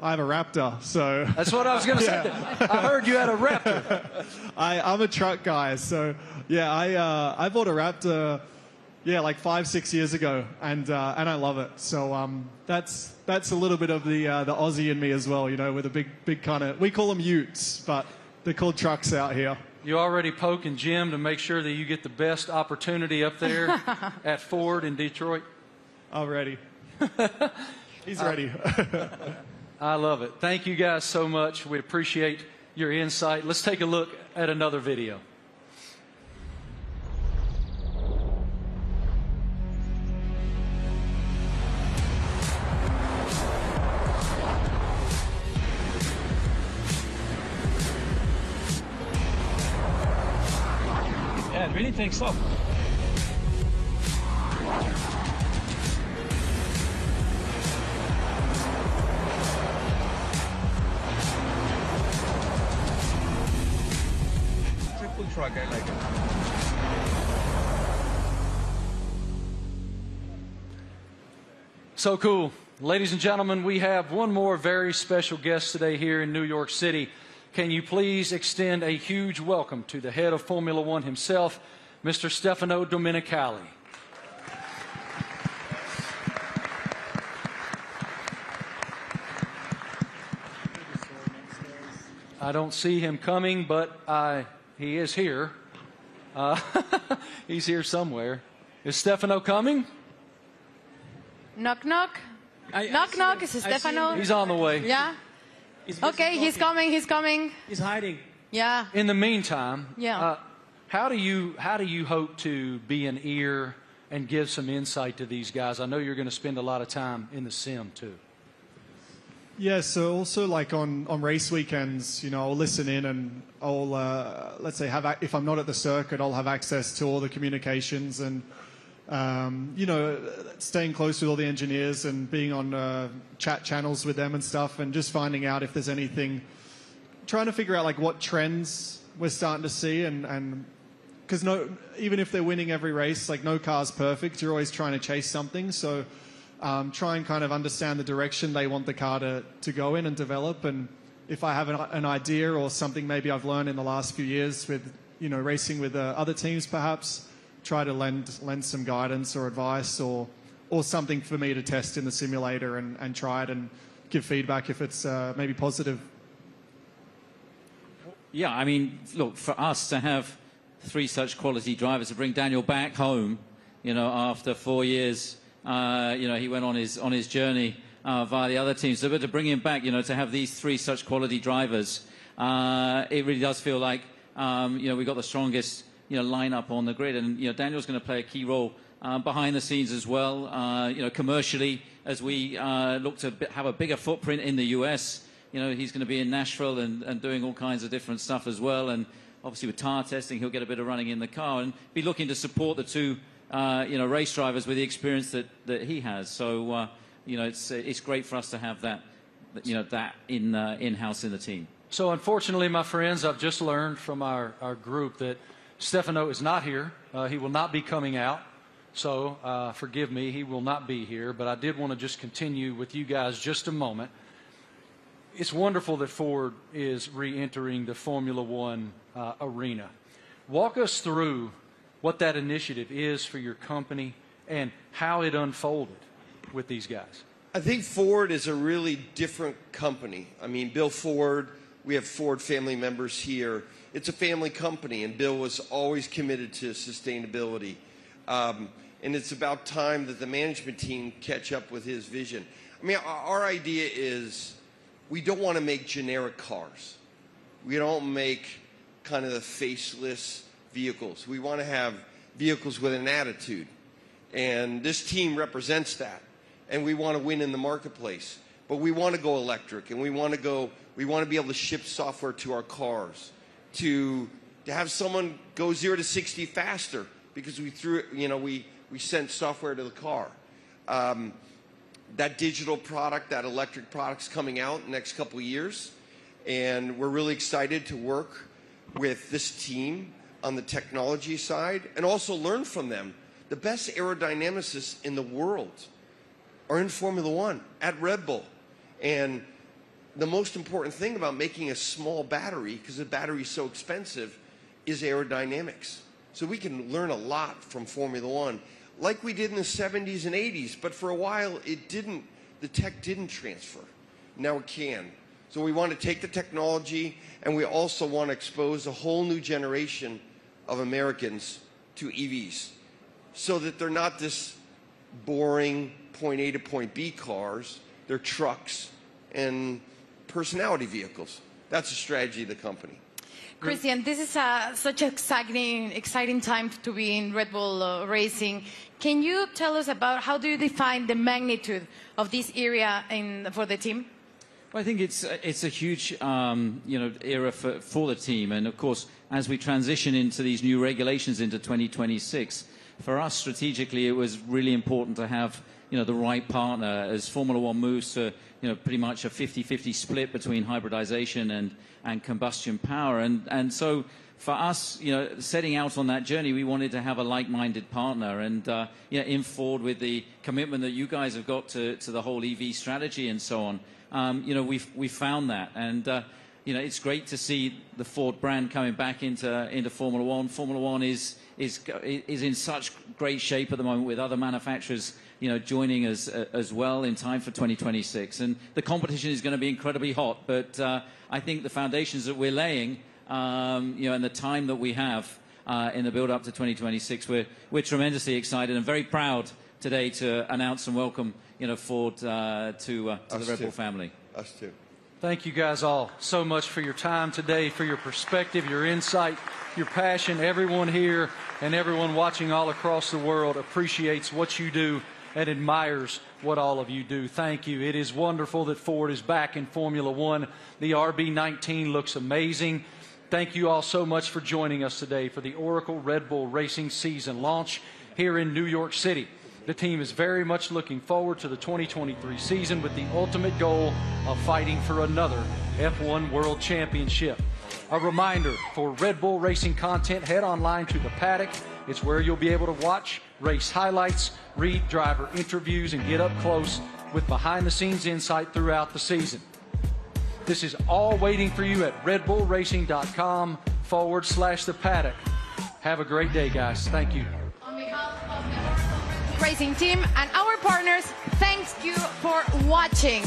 I have a Raptor, so... That's what I was going to say. I heard you had a Raptor. I'm a truck guy, so yeah, I bought a Raptor, like 5-6 years ago, and I love it. So that's a little bit of the Aussie in me as well, you know, with a big kind of... We call them utes, but they're called trucks out here. You already poking Jim to make sure that you get the best opportunity up there at Ford in Detroit? I'm ready. He's ready. I love it. Thank you guys so much. We appreciate your insight. Let's take a look at another video. Yeah, it really takes off. Truck, I like it. So cool. Ladies and gentlemen, we have one more very special guest today here in New York City. Can you please extend a huge welcome to the head of Formula One himself, Mr. Stefano Domenicali. I don't see him coming, but he is here. He's here somewhere. Is Stefano coming? Knock, knock. Knock, knock. Is it Stefano? He's on the way. Yeah? Okay, he's coming. He's coming. He's hiding. Yeah. In the meantime, yeah. How do you hope to be an ear and give some insight to these guys? I know you're going to spend a lot of time in the sim, too. Yeah, so also like on race weekends, you know, I'll listen in and I'll, let's say, if I'm not at the circuit, I'll have access to all the communications and, you know, staying close with all the engineers and being on chat channels with them and stuff and just finding out if there's anything, trying to figure out like what trends we're starting to see and because even if they're winning every race, like no car's perfect, you're always trying to chase something, so... try and kind of understand the direction they want the car to go in and develop. And if I have an idea or something maybe I've learned in the last few years with, you know, racing with other teams perhaps, try to lend some guidance or advice or something for me to test in the simulator and try it and give feedback if it's maybe positive. Yeah, I mean, look, for us to have 3 such quality drivers, to bring Daniel back home, you know, after 4 years... you know, he went on his journey via the other teams. So, but to bring him back, you know, to have these 3 such quality drivers, it really does feel like, you know, we've got the strongest, you know, lineup on the grid. And, you know, Daniel's going to play a key role behind the scenes as well, you know, commercially, as we look to have a bigger footprint in the US. You know, he's going to be in Nashville and doing all kinds of different stuff as well. And obviously with tire testing, he'll get a bit of running in the car and be looking to support the 2 you know, race drivers with the experience that he has. So, you know, it's great for us to have that, you know, that in-house in the team. So, unfortunately, my friends, I've just learned from our group that Stefano is not here. He will not be coming out. So, forgive me, he will not be here. But I did want to just continue with you guys just a moment it's wonderful that Ford is re-entering the Formula One arena. Walk us through what that initiative is for your company and how it unfolded with these guys. I think Ford is a really different company. I mean, Bill Ford, we have Ford family members here. It's a family company, and Bill was always committed to sustainability. And it's about time that the management team catch up with his vision. I mean, our idea is we don't want to make generic cars. We don't make kind of the faceless vehicles. We want to have vehicles with an attitude. And this team represents that. And we want to win in the marketplace. But we want to go electric, and we want to be able to ship software to our cars, to have someone go 0 to 60 faster because we sent software to the car. That digital product, that electric product's coming out in the next couple of years, and we're really excited to work with this team on the technology side and also learn from them. The best aerodynamicists in the world are in Formula One at Red Bull. And the most important thing about making a small battery, because the battery is so expensive, is aerodynamics. So we can learn a lot from Formula One, like we did in the 70s and 80s, but for a while the tech didn't transfer. Now it can. So we want to take the technology, and we also want to expose a whole new generation of Americans to EVs, so that they're not this boring point A to point B cars. They're trucks and personality vehicles. That's the strategy of the company. Christian, this is such an exciting time to be in Red Bull Racing. Can you tell us about how do you define the magnitude of this area for the team? Well, I think it's a huge era for the team, and of course, as we transition into these new regulations into 2026, for us strategically, it was really important to have the right partner as Formula One moves to pretty much a 50-50 split between hybridization and combustion power, and so for us, setting out on that journey, we wanted to have a like-minded partner, and in Ford with the commitment that you guys have got to the whole EV strategy and so on. We found that, and it's great to see the Ford brand coming back into Formula One. Formula One is in such great shape at the moment, with other manufacturers joining us as well in time for 2026, and the competition is going to be incredibly hot. But I think the foundations that we're laying, and the time that we have in the build up to 2026, we're tremendously excited and very proud today to announce and welcome Ford to the Red Bull family. Us too. Thank you guys all so much for your time today, for your perspective, your insight, your passion. Everyone here and everyone watching all across the world appreciates what you do and admires what all of you do. Thank you. It is wonderful that Ford is back in Formula One. The RB19 looks amazing. Thank you all so much for joining us today for the Oracle Red Bull Racing season launch here in New York City. The team is very much looking forward to the 2023 season with the ultimate goal of fighting for another F1 World Championship. A reminder, for Red Bull Racing content, head online to The Paddock. It's where you'll be able to watch race highlights, read driver interviews, and get up close with behind-the-scenes insight throughout the season. This is all waiting for you at redbullracing.com/The Paddock. Have a great day, guys. Thank you. On behalf of the Racing team and our partners, thanks you for watching.